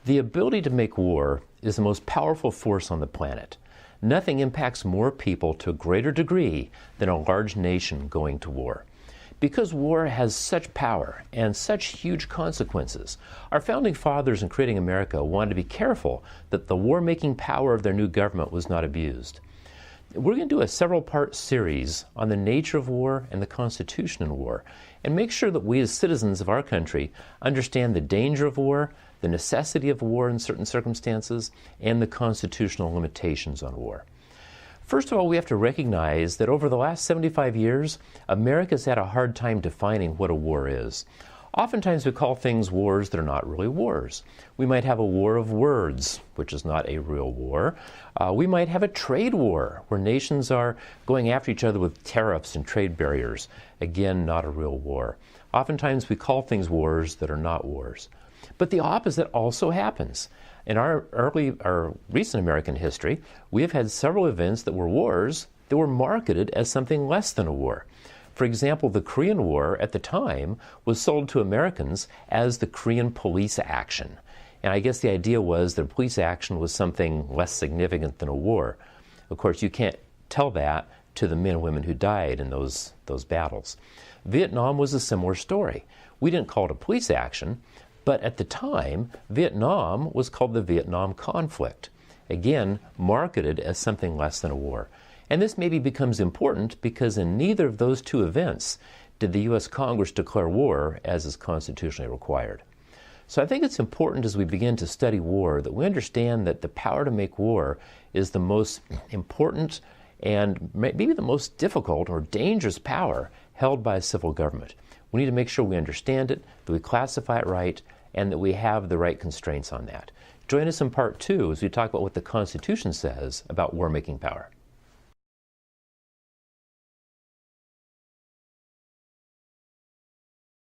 The ability to make war is the most powerful force on the planet. Nothing impacts more people to a greater degree than a large nation going to war. Because war has such power and such huge consequences, our founding fathers in creating America wanted to be careful that the war-making power of their new government was not abused. We're going to do a several-part series on the nature of war and the Constitution in war, and make sure that we as citizens of our country understand the danger of war, the necessity of war in certain circumstances, and the constitutional limitations on war. First of all, we have to recognize that over the last 75 years, America's had a hard time defining what a war is. Oftentimes we call things wars that are not really wars. We might have a war of words, which is not a real war. We might have a trade war, where nations are going after each other with tariffs and trade barriers. Again, not a real war. Oftentimes we call things wars that are not wars. But the opposite also happens. In our recent American history, we have had several events that were wars that were marketed as something less than a war. For example, the Korean War at the time was sold to Americans as the Korean police action. And I guess the idea was that police action was something less significant than a war. Of course, you can't tell that to the men and women who died in those battles. Vietnam was a similar story. We didn't call it a police action, but at the time, Vietnam was called the Vietnam conflict. Again, marketed as something less than a war. And this maybe becomes important because in neither of those two events did the U.S. Congress declare war as is constitutionally required. So I think it's important as we begin to study war that we understand that the power to make war is the most important and maybe the most difficult or dangerous power held by a civil government. We need to make sure we understand it, that we classify it right, and that we have the right constraints on that. Join us in part 2 as we talk about what the Constitution says about war-making power.